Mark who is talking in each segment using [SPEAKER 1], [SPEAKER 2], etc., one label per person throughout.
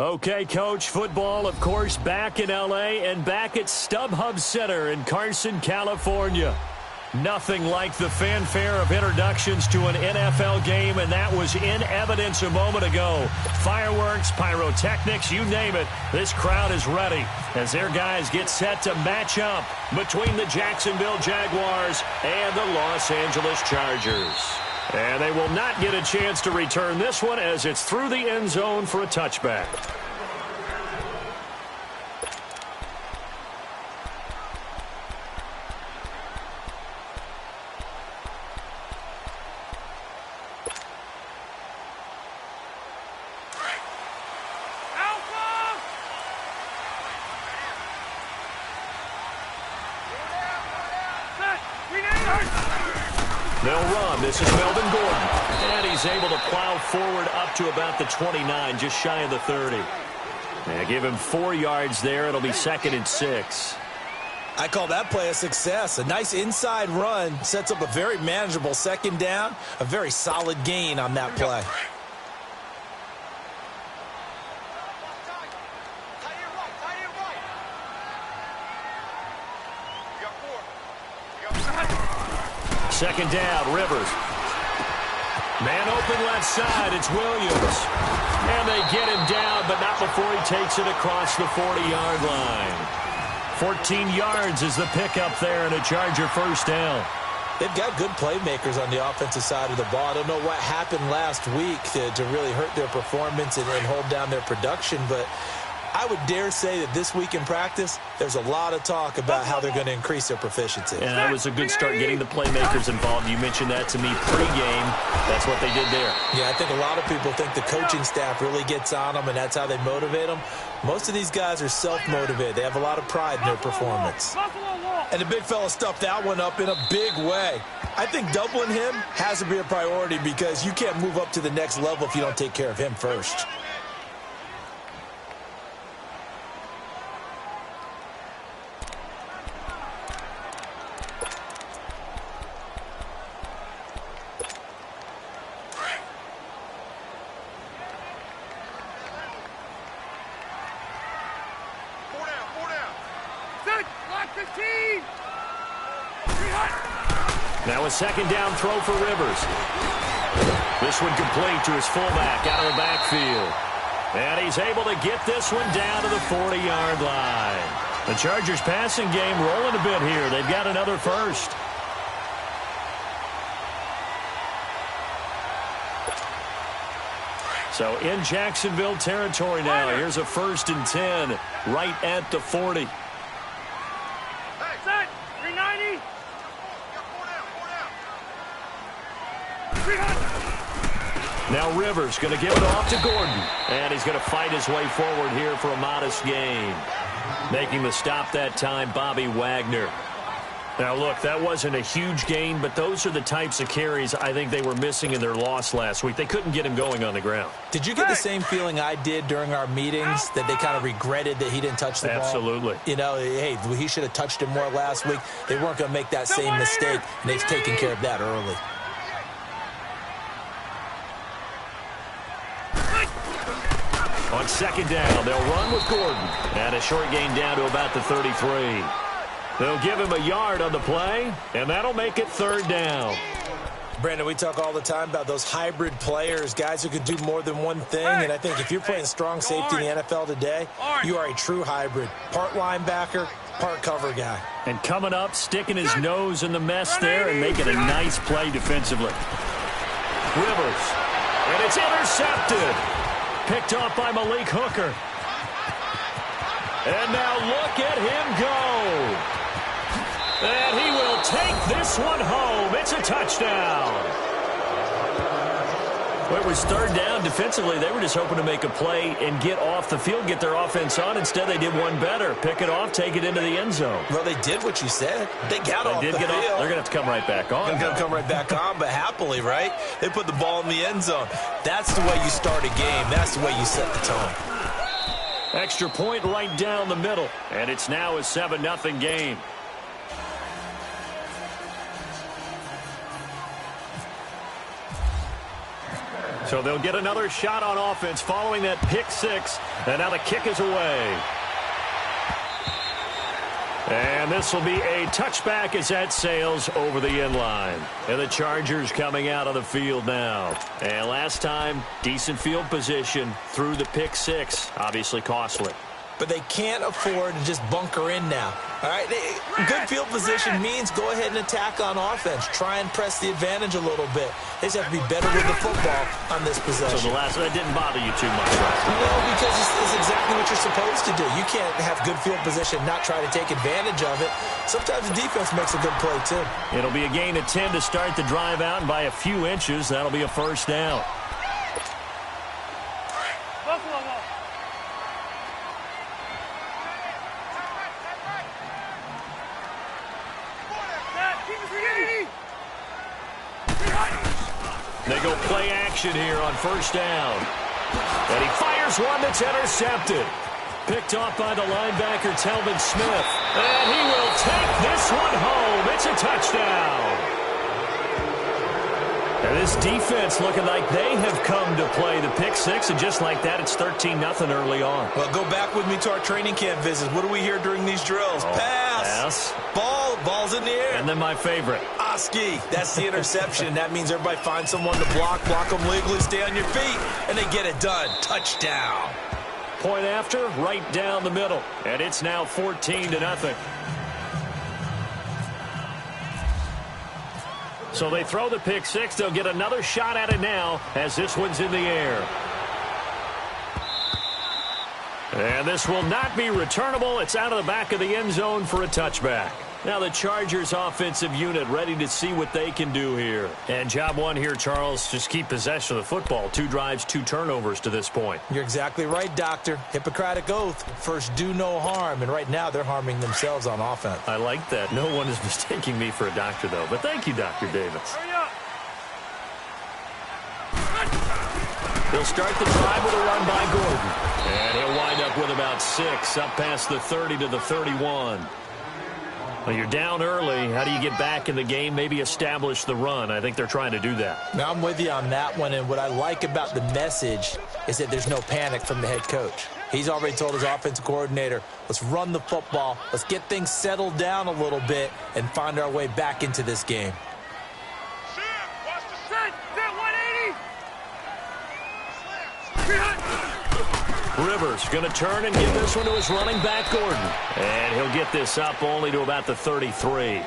[SPEAKER 1] Okay, Coach, football, of course, back in L.A. and back at StubHub Center in Carson, California. Nothing like the fanfare of introductions to an NFL game, and that was in evidence a moment ago. Fireworks, pyrotechnics, you name it, this crowd is ready as their guys get set to match up between the Jacksonville Jaguars and the Los Angeles Chargers. And they will not get a chance to return this one as it's through the end zone for a touchback. They'll run. This is Melvin Gordon. And he's able to plow forward up to about the 29, just shy of the 30. Give him 4 yards there. It'll be 2nd and 6.
[SPEAKER 2] I call that play a success. A nice inside run sets up a very manageable 2nd down. A very solid gain on that play.
[SPEAKER 1] Second down, Rivers. Man open left side, it's Williams. And they get him down, but not before he takes it across the 40-yard line. 14 yards is the pickup there and a Charger first down.
[SPEAKER 2] They've got good playmakers on the offensive side of the ball. I don't know what happened last week to really hurt their performance and hold down their production, but I would dare say that this week in practice, there's a lot of talk about how they're going to increase their proficiency.
[SPEAKER 1] And that was a good start getting the playmakers involved. You mentioned that to me pregame. That's what they did there.
[SPEAKER 2] Yeah, I think a lot of people think the coaching staff really gets on them, and that's how they motivate them. Most of these guys are self-motivated. They have a lot of pride in their performance. And the big fella stuffed that one up in a big way. I think doubling him has to be a priority because you can't move up to the next level if you don't take care of him first.
[SPEAKER 1] Now a second down throw for Rivers. This one complete to his fullback out of the backfield. And he's able to get this one down to the 40-yard line. The Chargers passing game rolling a bit here. They've got another first. So in Jacksonville territory now. Here's a 1st and 10 right at the 40. Now Rivers going to give it off to Gordon. And he's going to fight his way forward here for a modest gain. Making the stop that time, Bobby Wagner. Now, look, that wasn't a huge gain, but those are the types of carries I think they were missing in their loss last week. They couldn't get him going on the ground.
[SPEAKER 2] Did you get the same feeling I did during our meetings, that they kind of regretted that he didn't touch the ball?
[SPEAKER 1] Absolutely.
[SPEAKER 2] You know, hey, he should have touched it more last week. They weren't going to make that same mistake, and they've taken care of that early.
[SPEAKER 1] On second down, they'll run with Gordon. And a short gain down to about the 33. They'll give him a yard on the play, and that'll make it 3rd down.
[SPEAKER 2] Brandon, we talk all the time about those hybrid players, guys who can do more than one thing. And I think if you're playing strong safety in the NFL today, you are a true hybrid. Part linebacker, part cover guy.
[SPEAKER 1] And coming up, sticking his nose in the mess there and making a nice play defensively. Rivers, and it's intercepted. Picked off by Malik Hooker. And now look at him go. And he will take this one home. It's a touchdown. Well, it was 3rd down. Defensively, they were just hoping to make a play and get off the field, get their offense on. Instead, they did one better. Pick it off, take it into the end zone.
[SPEAKER 2] Well, they did what you said. They got off the field.
[SPEAKER 1] They're going to have to come right back on.
[SPEAKER 2] They're going to come right back on, but happily, right? They put the ball in the end zone. That's the way you start a game. That's the way you set the tone.
[SPEAKER 1] Extra point right down the middle. And it's now a 7-0 game. So they'll get another shot on offense following that pick six. And now the kick is away. And this will be a touchback as that sails over the end line. And the Chargers coming out of the field now. And last time, decent field position through the pick six. Obviously costly.
[SPEAKER 2] But they can't afford to just bunker in now. All right, good field position means go ahead and attack on offense. Try and press the advantage a little bit. They just have to be better with the football on this possession.
[SPEAKER 1] So the last one, that didn't bother you too much, right?
[SPEAKER 2] No, because it's exactly what you're supposed to do. You can't have good field position, not try to take advantage of it. Sometimes the defense makes a good play, too.
[SPEAKER 1] It'll be a gain of 10 to start the drive out, and by a few inches, that'll be a first down. They go play action here on first down. And he fires one that's intercepted. Picked off by the linebacker, Telvin Smith. And he will take this one home. It's a touchdown. And this defense looking like they have come to play the pick six. And just like that, it's 13-0 early on.
[SPEAKER 2] Well, go back with me to our training camp visits. What do we hear during these drills? Pass. Ball's in the air.
[SPEAKER 1] And then my favorite.
[SPEAKER 2] Oski. That's the interception. That means everybody finds someone to block them legally, stay on your feet, and they get it done. Touchdown.
[SPEAKER 1] Point after, right down the middle. And it's now 14-0. So they throw the pick six. They'll get another shot at it now as this one's in the air. And this will not be returnable. It's out of the back of the end zone for a touchback. Now the Chargers offensive unit ready to see what they can do here. And job one here, Charles, just keep possession of the football. 2 drives, 2 turnovers to this point.
[SPEAKER 2] You're exactly right, Doctor. Hippocratic oath. First, do no harm. And right now, they're harming themselves on offense.
[SPEAKER 1] I like that. No one is mistaking me for a doctor, though. But thank you, Dr. Davis. He'll start the drive with a run by Gordon. And he'll wind up with about 6, up past the 30 to the 31. Well, you're down early. How do you get back in the game? Maybe establish the run. I think they're trying to do that.
[SPEAKER 2] Now, I'm with you on that one, and what I like about the message is that there's no panic from the head coach. He's already told his offensive coordinator, let's run the football, let's get things settled down a little bit, and find our way back into this game.
[SPEAKER 1] Rivers going to turn and give this one to his running back, Gordon. And he'll get this up only to about the 33.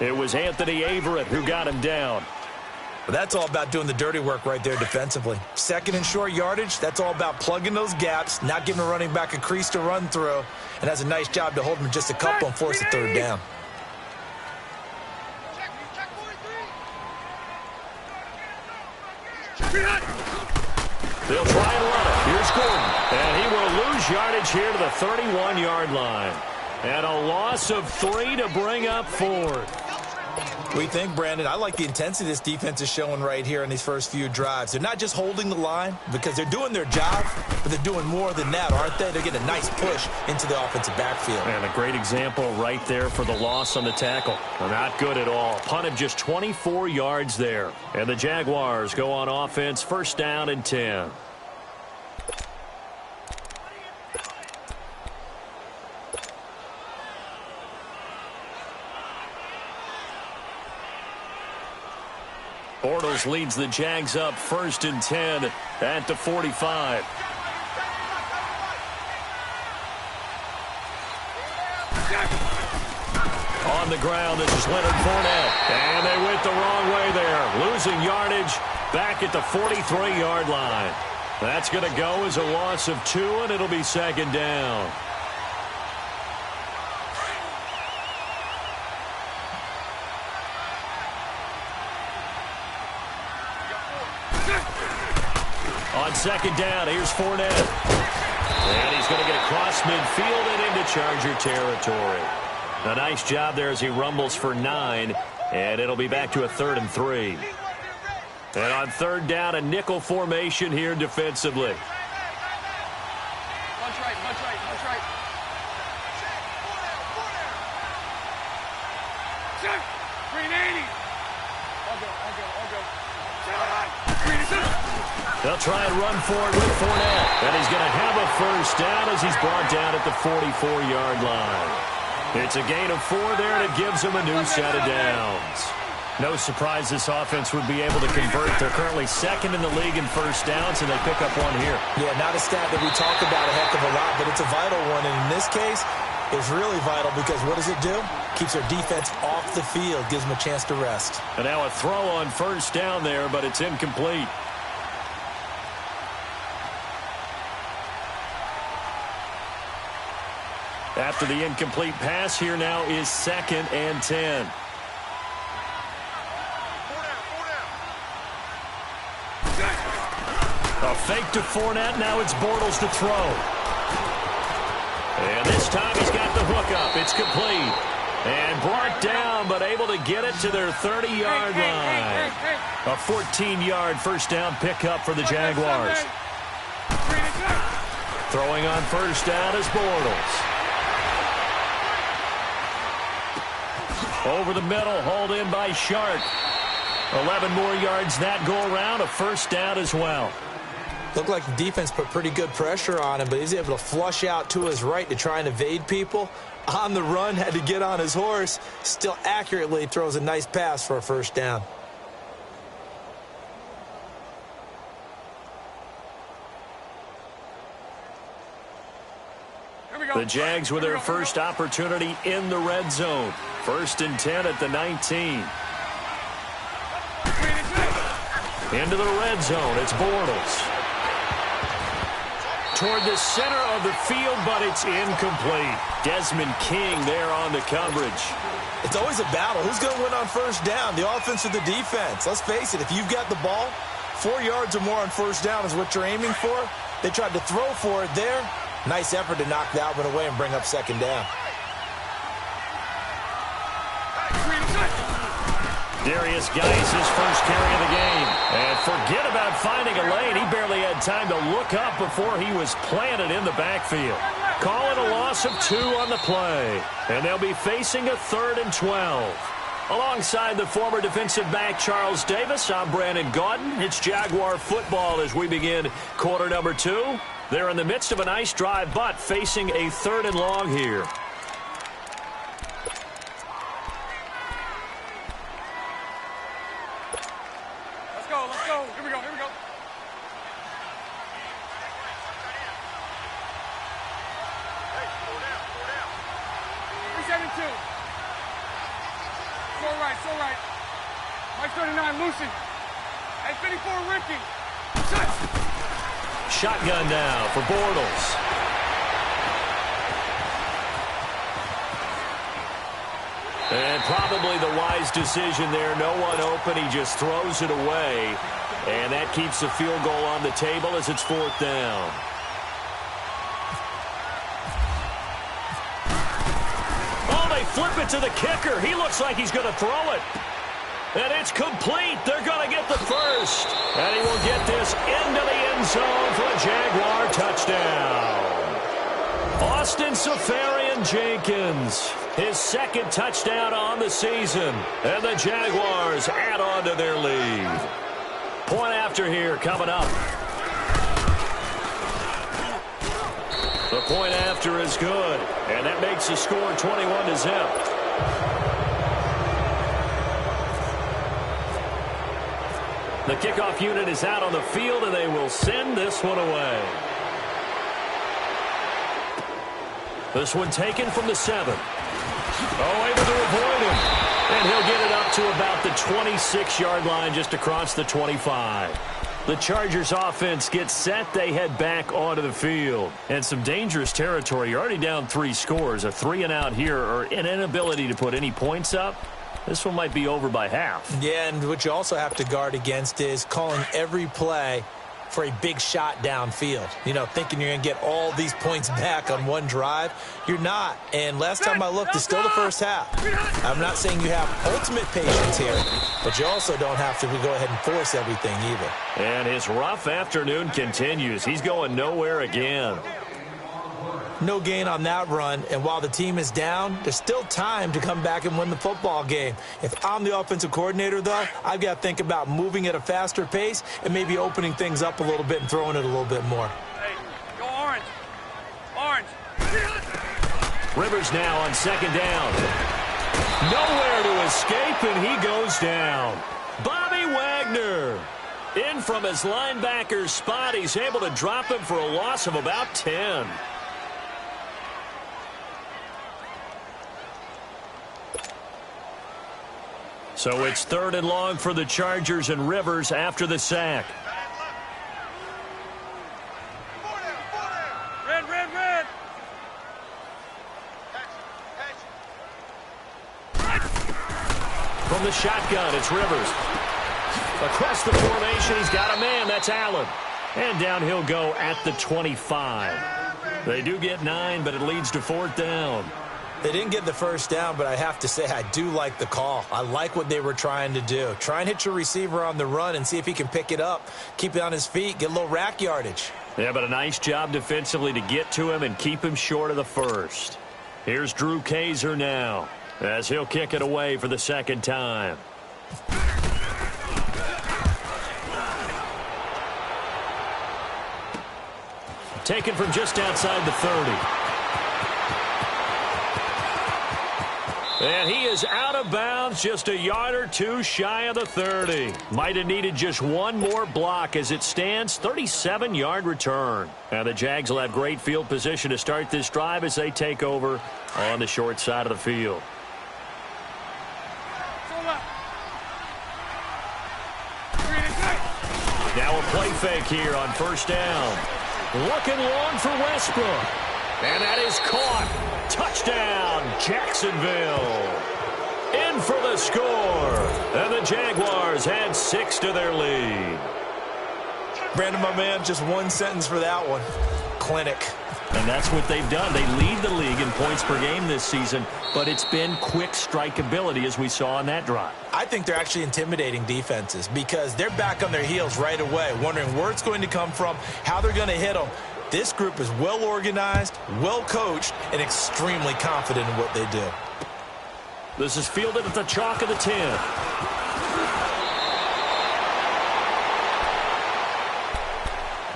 [SPEAKER 1] It was Anthony Averett who got him down.
[SPEAKER 2] But that's all about doing the dirty work right there defensively. Second and short yardage, that's all about plugging those gaps, not giving a running back a crease to run through, and has a nice job to hold him just a couple and force the third down.
[SPEAKER 1] They'll try and run it. Here's Gordon. And he will lose yardage here to the 31-yard line. And a loss of 3 to bring up 4.
[SPEAKER 2] We think, Brandon, I like the intensity this defense is showing right here in these first few drives. They're not just holding the line because they're doing their job, but they're doing more than that, aren't they? They're getting a nice push into the offensive backfield.
[SPEAKER 1] And a great example right there for the loss on the tackle. Not good at all. Punt of just 24 yards there. And the Jaguars go on offense, first down and 10. Bortles leads the Jags up first and 10 at the 45. On the ground, this is Leonard Fournette. And they went the wrong way there. Losing yardage back at the 43-yard line. That's going to go as a loss of 2, and it'll be second down. On second down, here's Fournette. And he's going to get across midfield and into Charger territory. A nice job there as he rumbles for 9. And it'll be back to a 3rd and 3. And on third down, a nickel formation here defensively.
[SPEAKER 3] Punch right, punch right, punch right. Check. Green 80. I'll go. Green is up.
[SPEAKER 1] They'll try and run for it with Fournette. And he's going to have a first down as he's brought down at the 44-yard line. It's a gain of 4 there, and it gives them a new set of downs. No surprise this offense would be able to convert. They're currently second in the league in first downs, and they pick up one here.
[SPEAKER 2] Yeah, not a stat that we talk about a heck of a lot, but it's a vital one. And in this case, it's really vital because what does it do? Keeps their defense off the field, gives them a chance to rest.
[SPEAKER 1] And now a throw on first down there, but it's incomplete. After the incomplete pass, here now is 2nd and 10. A fake to Fournette. Now it's Bortles to throw. And this time he's got the hook up. It's complete. And brought down, but able to get it to their 30-yard line. A 14-yard first down pickup for the Jaguars. Throwing on first down is Bortles. Over the middle, hauled in by Sharp. 11 more yards that go around, a first down as well.
[SPEAKER 2] Looked like the defense put pretty good pressure on him, but he's able to flush out to his right to try and evade people. On the run, had to get on his horse. Still accurately throws a nice pass for a first down.
[SPEAKER 1] The Jags with their first opportunity in the red zone. 1st and 10 at the 19. Into the red zone, it's Bortles. Toward the center of the field, but it's incomplete. Desmond King there on the coverage.
[SPEAKER 2] It's always a battle. Who's going to win on first down, the offense or the defense? Let's face it, if you've got the ball, 4 yards or more on first down is what you're aiming for. They tried to throw for it there. Nice effort to knock that one away and bring up 2nd down.
[SPEAKER 1] Darius Geis, his first carry of the game. And forget about finding a lane. He barely had time to look up before he was planted in the backfield. Call it a loss of 2 on the play. And they'll be facing a 3rd and 12. Alongside the former defensive back Charles Davis, I'm Brandon Gaudin. It's Jaguar football as we begin quarter number 2. They're in the midst of a nice drive, but facing a 3rd and long here.
[SPEAKER 3] Let's go. Here we go. Hey, slow down. 372. So right. Mike 39, Lucy. Hey, 54, Ricky. Shut.
[SPEAKER 1] Shotgun now for Bortles. And probably the wise decision there. No one open. He just throws it away. And that keeps the field goal on the table as it's 4th down. Oh, they flip it to the kicker. He looks like he's going to throw it. And it's complete. They're going to get the first. And he will get this into the end zone for a Jaguar touchdown. Austin Seferian-Jenkins, his 2nd touchdown on the season. And the Jaguars add on to their lead. Point after here coming up. The point after is good. And that makes the score 21-0. The kickoff unit is out on the field, and they will send this one away. This one taken from the 7. Oh, able to avoid him. And he'll get it up to about the 26-yard line, just across the 25. The Chargers offense gets set. They head back onto the field. And some dangerous territory. You're already down 3 scores. A 3-and-out here, or an inability to put any points up. This one might be over by half.
[SPEAKER 2] Yeah, and what you also have to guard against is calling every play for a big shot downfield. You know, thinking you're going to get all these points back on one drive. You're not. And last time I looked, it's still the first half. I'm not saying you have ultimate patience here, but you also don't have to go ahead and force everything either.
[SPEAKER 1] And his rough afternoon continues. He's going nowhere again.
[SPEAKER 2] No gain on that run, and while the team is down, there's still time to come back and win the football game. If I'm the offensive coordinator, though, I've got to think about moving at a faster pace and maybe opening things up a little bit and throwing it a little bit more.
[SPEAKER 3] Hey, go orange. Orange.
[SPEAKER 1] Rivers now on second down. Nowhere to escape, and he goes down. Bobby Wagner. In from his linebacker's spot, he's able to drop him for a loss of about 10. So it's 3rd and long for the Chargers, and Rivers after the sack.
[SPEAKER 3] Red, red, red.
[SPEAKER 1] From the shotgun, it's Rivers. Across the formation, he's got a man. That's Allen. And down he'll go at the 25. They do get 9, but it leads to 4th down.
[SPEAKER 2] They didn't get the first down, but I have to say I do like the call. I like what they were trying to do. Try and hit your receiver on the run and see if he can pick it up. Keep it on his feet, get a little rack yardage.
[SPEAKER 1] Yeah, but a nice job defensively to get to him and keep him short of the first. Here's Drew Kaiser now, as he'll kick it away for the 2nd time. Taken from just outside the 30. And he is out of bounds, just a yard or two shy of the 30. Might have needed just one more block. As it stands, 37-yard return. Now the Jags will have great field position to start this drive as they take over on the short side of the field. Now a play fake here on 1st down. Looking long for Westbrook. And that is caught. Touchdown, Jacksonville. In for the score. And the Jaguars add 6 to their lead.
[SPEAKER 2] Brandon, my man, just one sentence for that one. Clinic.
[SPEAKER 1] And that's what they've done. They lead the league in points per game this season, but it's been quick strikeability as we saw on that drive.
[SPEAKER 2] I think they're actually intimidating defenses because they're back on their heels right away, wondering where it's going to come from, how they're going to hit them. This group is well organized, well coached, and extremely confident in what they do.
[SPEAKER 1] This is fielded at the chalk of the 10.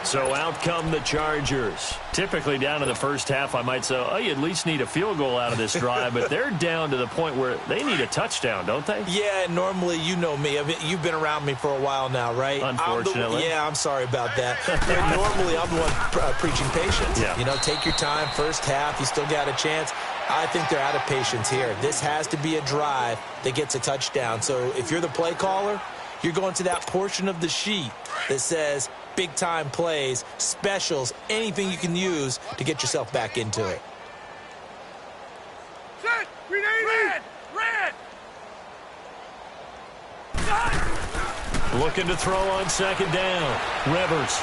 [SPEAKER 1] So out come the Chargers. Typically down in the first half, I might say, oh, you at least need a field goal out of this drive, but they're down to the point where they need a touchdown, don't they?
[SPEAKER 2] Yeah, normally, you know me. You've been around me for a while now, right?
[SPEAKER 1] Unfortunately.
[SPEAKER 2] I'm sorry about that. Normally, I'm the one preaching patience.
[SPEAKER 1] Yeah.
[SPEAKER 2] You know, take your time, first half, you still got a chance. I think they're out of patience here. This has to be a drive that gets a touchdown. So if you're the play caller, you're going to that portion of the sheet that says big-time plays, specials, anything you can use to get yourself back into it.
[SPEAKER 3] Set! Red! Red!
[SPEAKER 1] Looking to throw on 2nd down. Rivers.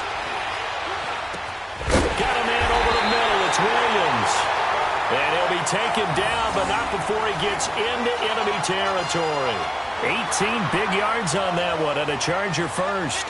[SPEAKER 1] Got a man over the middle. It's Williams. And he'll be taken down, but not before he gets into enemy territory. 18 big yards on that one, and a Charger first.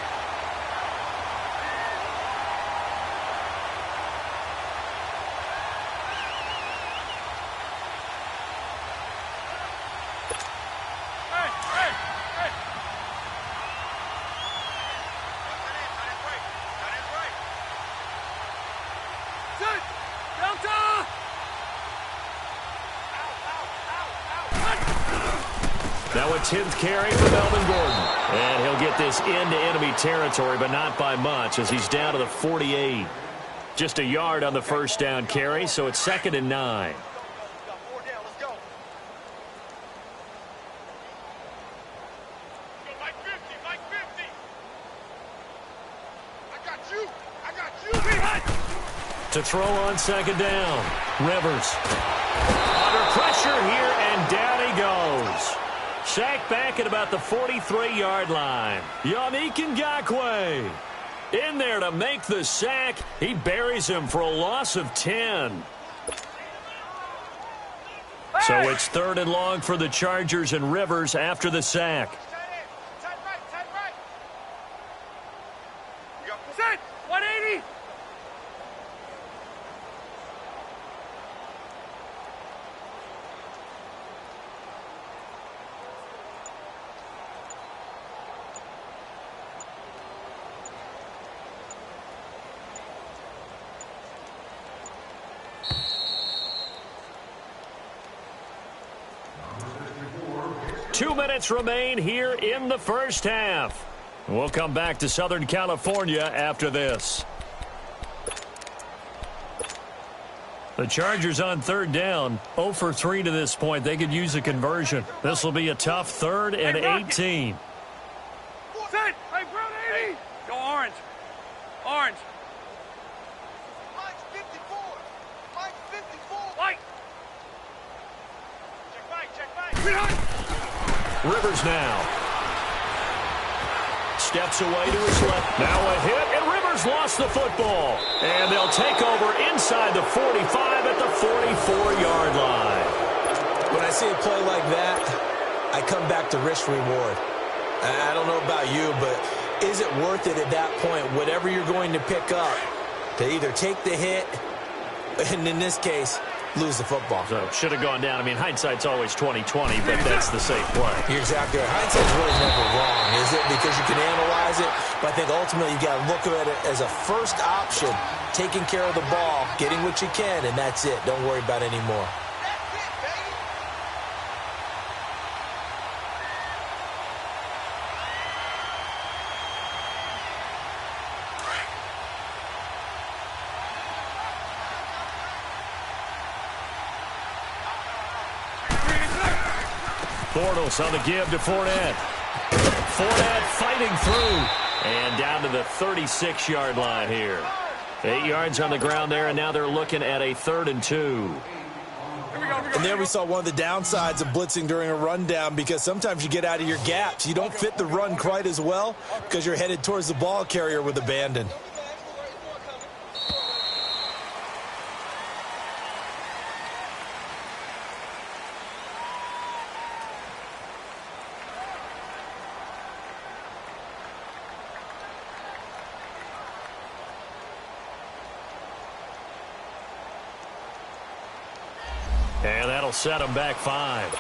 [SPEAKER 1] Now a 10th carry for Melvin Gordon. And he'll get this into enemy territory, but not by much as he's down to the 48. Just a yard on the first down carry, so it's 2nd and 9. To throw on 2nd down. Rivers. Under pressure here, and down he goes. Sacked back at about the 43-yard line. Yannick Ngakoue in there to make the sack. He buries him for a loss of 10. So it's 3rd and long for the Chargers, and Rivers after the sack.
[SPEAKER 3] Set! 180!
[SPEAKER 1] 2 minutes remain here in the first half. We'll come back to Southern California after this. The Chargers on third down, 0 for 3 to this point. They could use a conversion. This will be a tough 3rd and 18.
[SPEAKER 3] Set. Hey, Brown 80. Go orange. Orange.
[SPEAKER 4] Mike's 54. Mike's 54.
[SPEAKER 3] White. Check back.
[SPEAKER 1] Rivers now. Steps away to his left. Now a hit, and Rivers lost the football. And they'll take over inside the 45 at the 44-yard line.
[SPEAKER 2] When I see a play like that, I come back to risk reward. I don't know about you, but is it worth it at that point, whatever you're going to pick up, to either take the hit, and in this case, lose the football?
[SPEAKER 1] So should have gone down. I mean, hindsight's always 20/20, but that's the safe play.
[SPEAKER 2] You're exactly right. Hindsight's really never wrong, is it? Because you can analyze it, but I think ultimately you got to look at it as a first option, taking care of the ball, getting what you can, and that's it. Don't worry about it anymore.
[SPEAKER 1] Bortles on the give to Fournette. Fournette fighting through. And down to the 36-yard line here. 8 yards on the ground there, and now they're looking at a 3rd and 2.
[SPEAKER 2] And there we saw one of the downsides of blitzing during a rundown, because sometimes you get out of your gaps. You don't fit the run quite as well because you're headed towards the ball carrier with abandon.
[SPEAKER 1] And that'll set them back 5.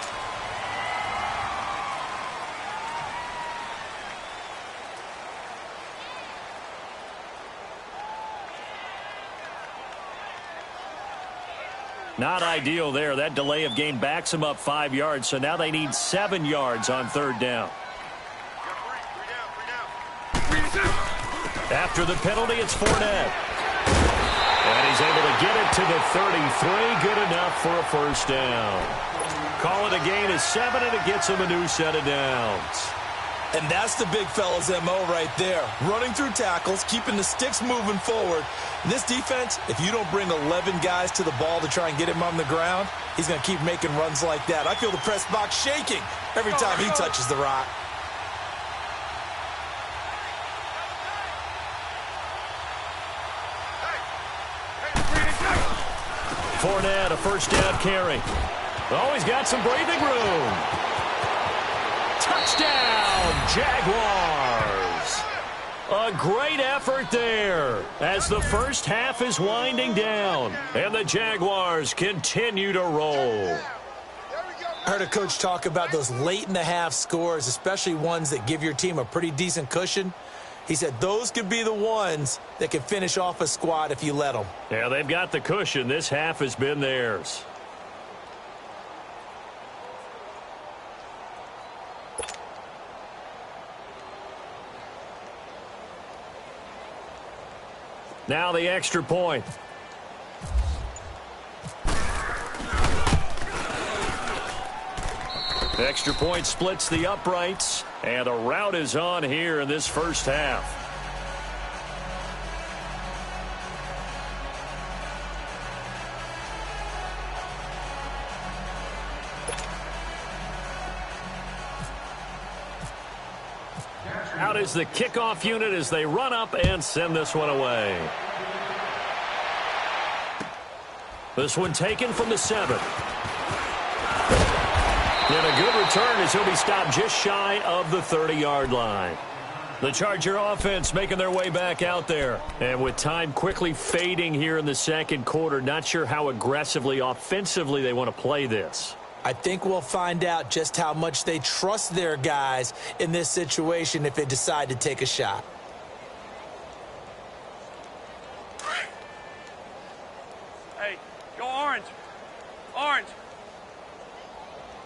[SPEAKER 1] Not ideal there. That delay of game backs them up 5 yards, so now they need 7 yards on 3rd down. After the penalty, it's Fournette. And he's able to get it to the 33. Good enough for a first down. Call it a gain of 7, and it gets him a new set of downs.
[SPEAKER 2] And that's the big fella's MO right there. Running through tackles, keeping the sticks moving forward. In this defense, if you don't bring 11 guys to the ball to try and get him on the ground, he's going to keep making runs like that. I feel the press box shaking every time he touches the rock.
[SPEAKER 1] Fournette, a first down carry. Oh, he's got some breathing room. Touchdown, Jaguars. A great effort there as the first half is winding down. And the Jaguars continue to roll.
[SPEAKER 2] I heard a coach talk about those late-in-the-half scores, especially ones that give your team a pretty decent cushion. He said those could be the ones that can finish off a squad if you let them.
[SPEAKER 1] Yeah, they've got the cushion. This half has been theirs. Now the extra point. Extra point splits the uprights, and a rout is on here in this first half. Out is the kickoff unit as they run up and send this one away. This one taken from the 7. And a good return as he'll be stopped just shy of the 30-yard line. The Charger offense making their way back out there. And with time quickly fading here in the second quarter, not sure how aggressively, offensively they want to play this.
[SPEAKER 2] I think we'll find out just how much they trust their guys in this situation if they decide to take a shot.
[SPEAKER 3] Hey, go orange. Orange.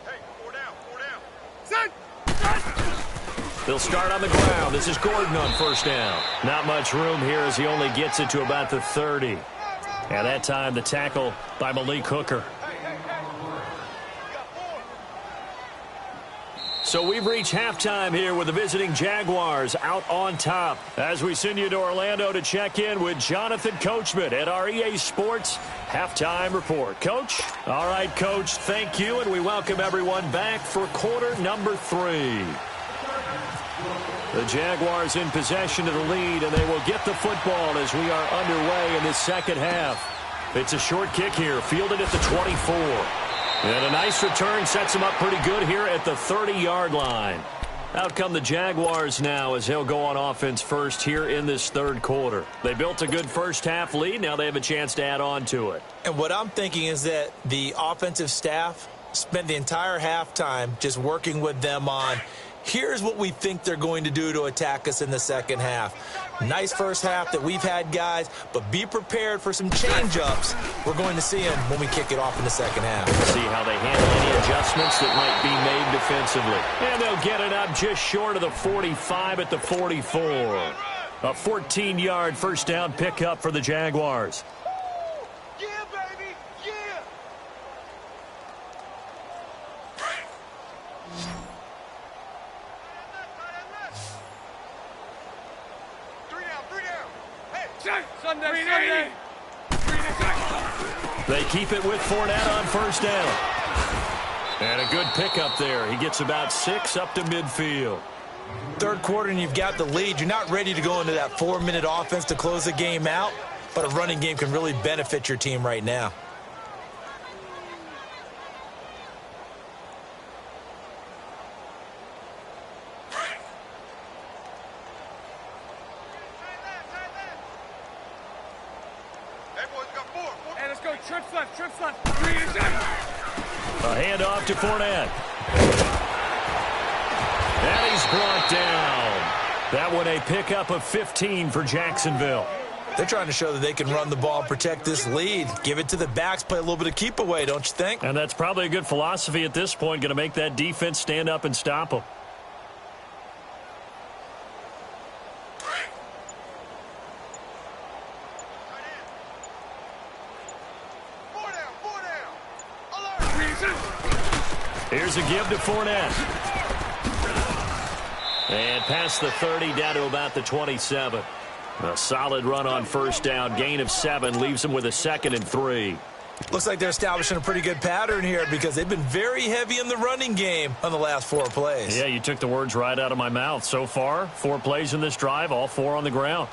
[SPEAKER 4] Hey, 4 down, 4 down. Set!
[SPEAKER 1] They'll start on the ground. This is Gordon on first down. Not much room here as he only gets it to about the 30. And that time the tackle by Malik Hooker. So we've reached halftime here with the visiting Jaguars out on top. As we send you to Orlando to check in with Jonathan Coachman at our EA Sports Halftime Report. Coach? All right, Coach, thank you, and we welcome everyone back for quarter number 3. The Jaguars in possession of the lead, and they will get the football as we are underway in this second half. It's a short kick here, fielded at the 24. And a nice return sets him up pretty good here at the 30-yard line. Out come the Jaguars now as they'll go on offense first here in this third quarter. They built a good first-half lead. Now they have a chance to add on to it.
[SPEAKER 2] And what I'm thinking is that the offensive staff spent the entire halftime just working with them on, here's what we think they're going to do to attack us in the second half. Nice first half that we've had, guys, but be prepared for some change-ups. We're going to see them when we kick it off in the second half.
[SPEAKER 1] See how they handle any adjustments that might be made defensively. And they'll get it up just short of the 45 at the 44. A 14-yard first down pickup for the Jaguars.
[SPEAKER 4] Yeah, baby, yeah. Three down. Hey,
[SPEAKER 3] Sunday.
[SPEAKER 1] They keep it with Fournette on first down. And a good pickup there. He gets about 6 up to midfield.
[SPEAKER 2] Third quarter and you've got the lead. You're not ready to go into that 4-minute offense to close the game out, but a running game can really benefit your team right now.
[SPEAKER 3] Trips left.
[SPEAKER 1] A handoff to Fournette. And he's brought down. That one a pickup of 15 for Jacksonville.
[SPEAKER 2] They're trying to show that they can run the ball and protect this lead. Give it to the backs, play a little bit of keep away, don't you think?
[SPEAKER 1] And that's probably a good philosophy at this point, going to make that defense stand up and stop them. Here's a give to Fournette. And past the 30, down to about the 27. A solid run on first down. Gain of 7 leaves them with a 2nd and 3.
[SPEAKER 2] Looks like they're establishing a pretty good pattern here because they've been very heavy in the running game on the last 4 plays.
[SPEAKER 1] Yeah, you took the words right out of my mouth. So far, 4 plays in this drive, all 4 on the ground.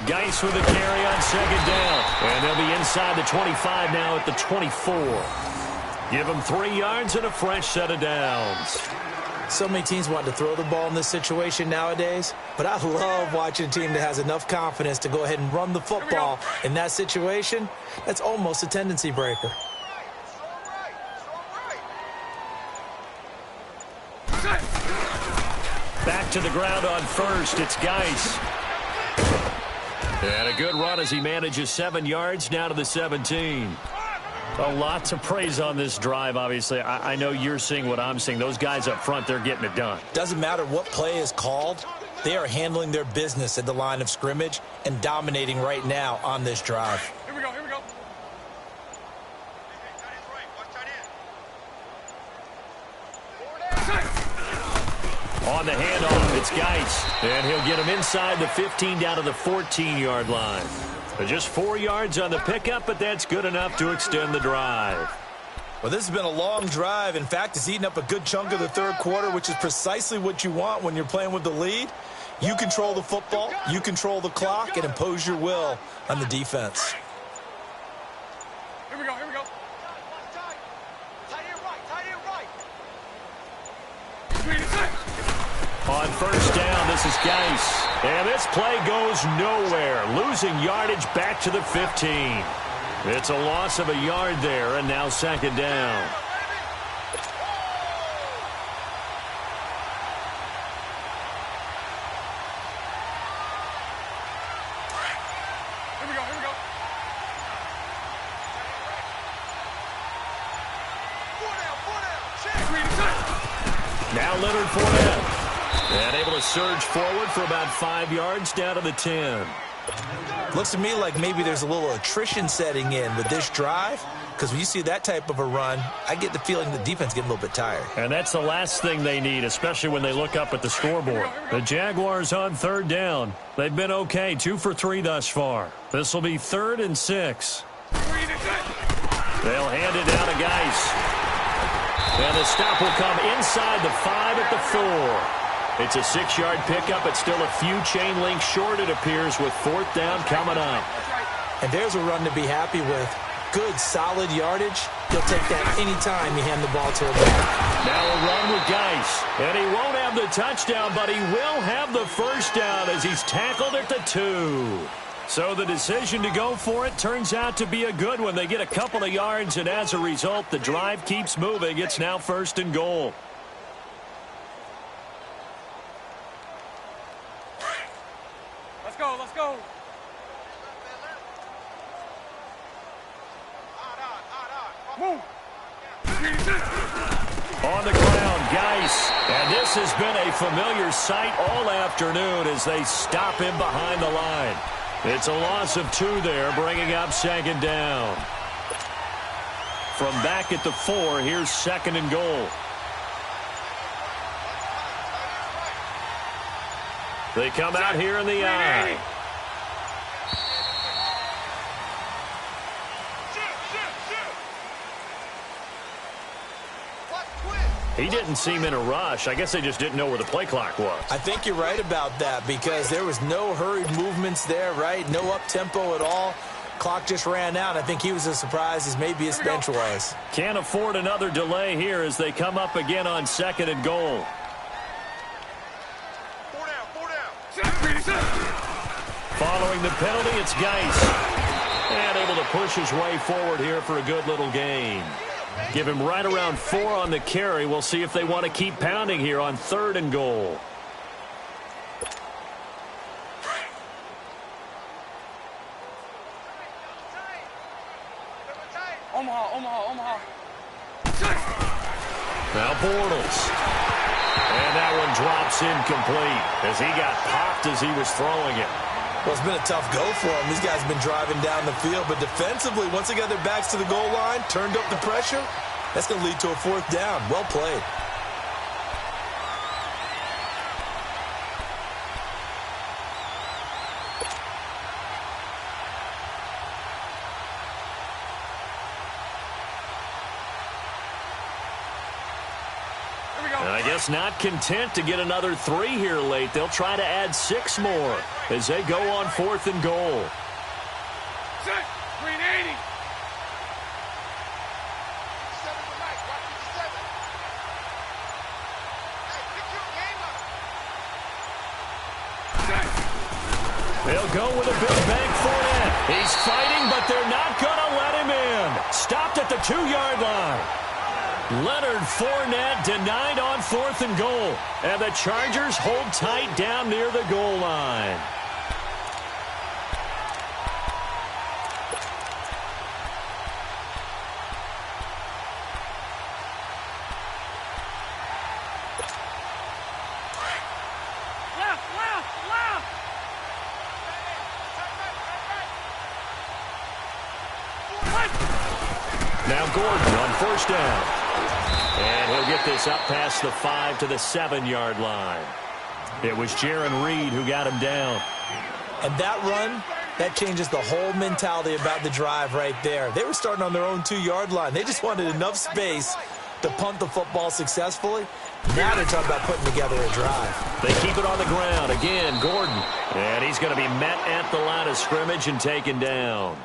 [SPEAKER 1] Geis with a carry on second down. And they'll be inside the 25 now at the 24. Give them 3 yards and a fresh set of downs.
[SPEAKER 2] So many teams want to throw the ball in this situation nowadays, but I love watching a team that has enough confidence to go ahead and run the football in that situation. That's almost a tendency breaker.
[SPEAKER 1] Back to the ground on first. It's Geis. And a good run as he manages 7 yards now to the 17. A lot to praise on this drive, obviously. I know you're seeing what I'm seeing. Those guys up front, they're getting it done.
[SPEAKER 2] Doesn't matter what play is called. They are handling their business at the line of scrimmage and dominating right now on this drive.
[SPEAKER 3] Here we go.
[SPEAKER 1] On the handoff, it's Geis. And he'll get him inside the 15 down to the 14-yard line. Just 4 yards on the pickup, but that's good enough to extend the drive.
[SPEAKER 2] Well, this has been a long drive. In fact, it's eaten up a good chunk of the third quarter, which is precisely what you want when you're playing with the lead. You control the football, you control the clock, and impose your will on the defense.
[SPEAKER 3] Here we go.
[SPEAKER 1] On first down, this is Geis. And this play goes nowhere. Losing yardage back to the 15. It's a loss of a yard there, and now second down. now Leonard Fournette. And able to surge forward for about 5 yards down to the 10.
[SPEAKER 2] Looks to me like maybe there's a little attrition setting in with this drive, because when you see that type of a run, I get the feeling the defense getting a little bit tired.
[SPEAKER 1] And that's the last thing they need, especially when they look up at the scoreboard. The Jaguars on third down. They've been okay, 2 for 3 thus far. This will be 3rd and 6. They'll hand it down to Geis. And the stop will come inside the 5 at the 4. It's a 6-yard pickup. It's still a few chain links short, it appears, with 4th down coming up.
[SPEAKER 2] And there's a run to be happy with. Good, solid yardage. He'll take that any time you hand the ball to him.
[SPEAKER 1] Now a run with Geis. And he won't have the touchdown, but he will have the first down as he's tackled at the 2. So the decision to go for it turns out to be a good one. They get a couple of yards, and as a result, the drive keeps moving. It's now 1st and goal.
[SPEAKER 3] Let's go, let's go. Move.
[SPEAKER 1] On the ground, Geis. And this has been a familiar sight all afternoon as they stop him behind the line. It's a loss of 2 there, bringing up 2nd down. From back at the 4, here's 2nd and goal. They come out here in the I. He didn't seem in a rush. I guess they just didn't know where the play clock was.
[SPEAKER 2] I think you're right about that because there was no hurried movements there, right? No up-tempo at all. Clock just ran out. I think he was as surprised as maybe his bench was.
[SPEAKER 1] Can't afford another delay here as they come up again on 2nd and goal.
[SPEAKER 4] 4 down.
[SPEAKER 1] Following the penalty, it's Geis. And able to push his way forward here for a good little gain. Give him right around 4 on the carry. We'll see if they want to keep pounding here on 3rd and goal.
[SPEAKER 3] Omaha.
[SPEAKER 1] Now Bortles. And that one drops incomplete as he got popped as he was throwing it.
[SPEAKER 2] Well, it's been a tough go for them. These guys have been driving down the field, but defensively, once they got their backs to the goal line, turned up the pressure, that's going to lead to a 4th down. Well played.
[SPEAKER 1] I guess not content to get another 3 here late. They'll try to add 6 more as they go on 4th and goal.
[SPEAKER 3] Set. Green 80.
[SPEAKER 1] They'll go with a big bank Fournette. He's fighting, but they're not going to let him in. Stopped at the 2-yard line. Leonard Fournette denied on 4th and goal. And the Chargers hold tight down near the goal line. Now Gordon on 1st down. And he'll get this up past the 5 to the 7-yard line. It was Jaron Reed who got him down.
[SPEAKER 2] And that run, that changes the whole mentality about the drive right there. They were starting on their own 2-yard line. They just wanted enough space to punt the football successfully. Now they're talking about putting together a drive.
[SPEAKER 1] They keep it on the ground. Again, Gordon. And he's going to be met at the line of scrimmage and taken down.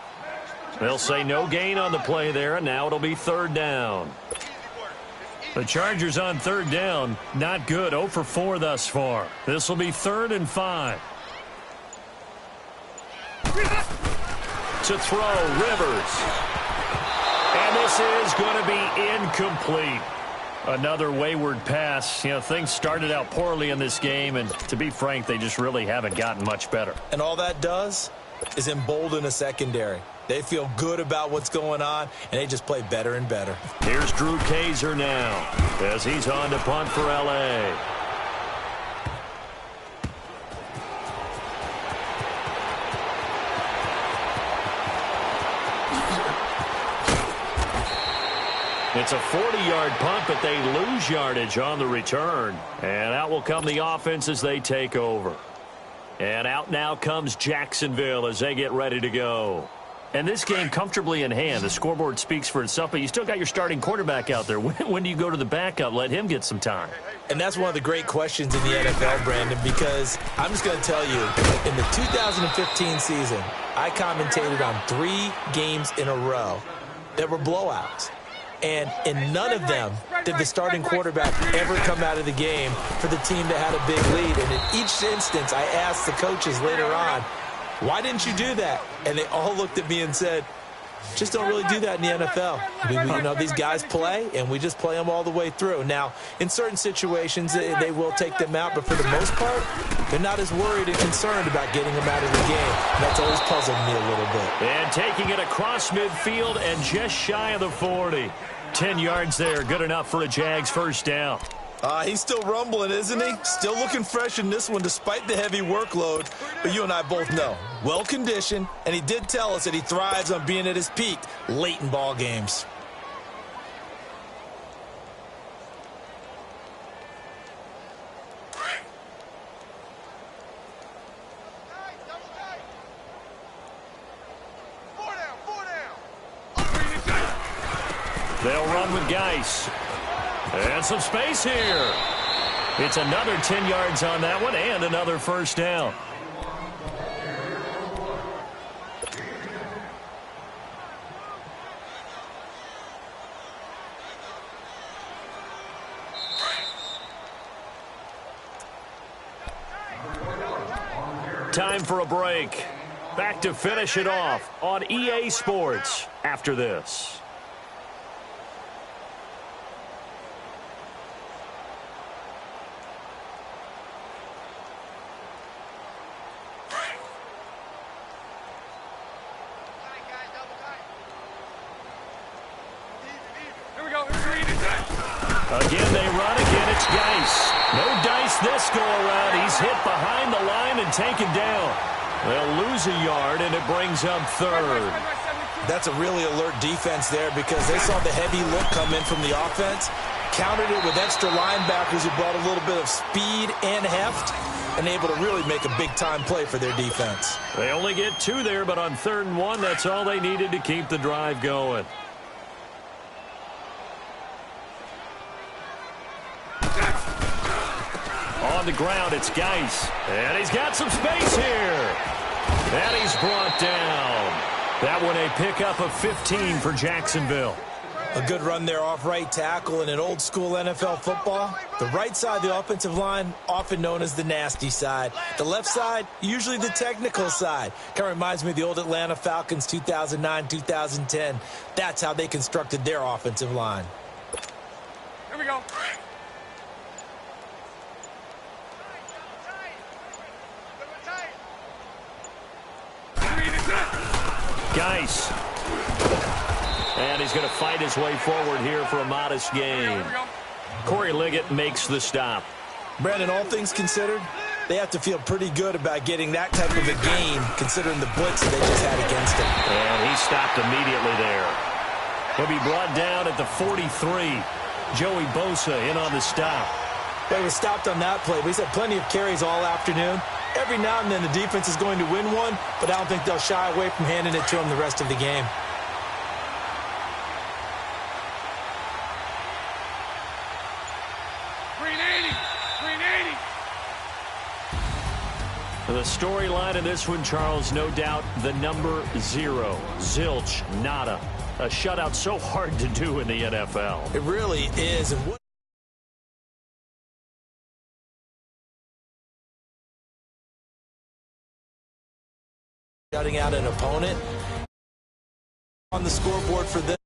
[SPEAKER 1] They'll say no gain on the play there, and now it'll be 3rd down. The Chargers on 3rd down, not good. 0 for 4 thus far. This will be 3rd and 5. To throw, Rivers. And this is going to be incomplete. Another wayward pass. You know, things started out poorly in this game, and to be frank, they just really haven't gotten much better.
[SPEAKER 2] And all that does is embolden a secondary. They feel good about what's going on, and they just play better and better.
[SPEAKER 1] Here's Drew Kaiser now as he's on to punt for L.A. It's a 40-yard punt, but they lose yardage on the return. And out will come the offense as they take over. And out now comes Jacksonville as they get ready to go. And this game comfortably in hand. The scoreboard speaks for itself, but you still got your starting quarterback out there. When do you go to the backup? Let him get some time.
[SPEAKER 2] And that's one of the great questions in the NFL, Brandon, because I'm just going to tell you, in the 2015 season, I commentated on 3 games in a row that were blowouts. And in none of them did the starting quarterback ever come out of the game for the team that had a big lead. And in each instance, I asked the coaches later on, why didn't you do that? And they all looked at me and said, just don't really do that in the NFL. You know, these guys play, and we just play them all the way through. Now, in certain situations, they will take them out, but for the most part, they're not as worried and concerned about getting them out of the game. And that's always puzzled me a little bit.
[SPEAKER 1] And taking it across midfield and just shy of the 40. 10 yards there, good enough for a Jags first down.
[SPEAKER 2] He's still rumbling, isn't he? Still looking fresh in this one despite the heavy workload. But you and I both know, well-conditioned, and he did tell us that he thrives on being at his peak late in ball games.
[SPEAKER 1] They'll run with Geis. And some space here. It's another 10 yards on that one and another first down. Time for a break. Back to finish it off on EA Sports after this. Again, they run. Again, it's Geis. No dice this go-around. He's hit behind the line and taken down. They'll lose a yard, and it brings up third.
[SPEAKER 2] That's a really alert defense there because they saw the heavy look come in from the offense, countered it with extra linebackers who brought a little bit of speed and heft, and able to really make a big-time play for their defense.
[SPEAKER 1] They only get 2 there, but on 3rd and 1, that's all they needed to keep the drive going. On the ground, it's Geis. And he's got some space here. And he's brought down. That one a pickup of 15 for Jacksonville.
[SPEAKER 2] A good run there off right tackle in an old-school NFL football. The right side of the offensive line, often known as the nasty side. The left side, usually the technical side. Kind of reminds me of the old Atlanta Falcons 2009-2010. That's how they constructed their offensive line.
[SPEAKER 3] Here we go.
[SPEAKER 1] Geis. And he's going to fight his way forward here for a modest gain. Corey Liggett makes the stop.
[SPEAKER 2] Brandon, all things considered, they have to feel pretty good about getting that type of a gain considering the blitz that they just had against him.
[SPEAKER 1] And he stopped immediately there. He'll be brought down at the 43. Joey Bosa in on the stop.
[SPEAKER 2] They were stopped on that play, but he's had plenty of carries all afternoon. Every now and then the defense is going to win one, but I don't think they'll shy away from handing it to him the rest of the game.
[SPEAKER 1] The storyline in this one, Charles, no doubt the number 0. Zilch, nada. A shutout so hard to do in the NFL.
[SPEAKER 2] It really is. And what shutting out an opponent on the scoreboard for them.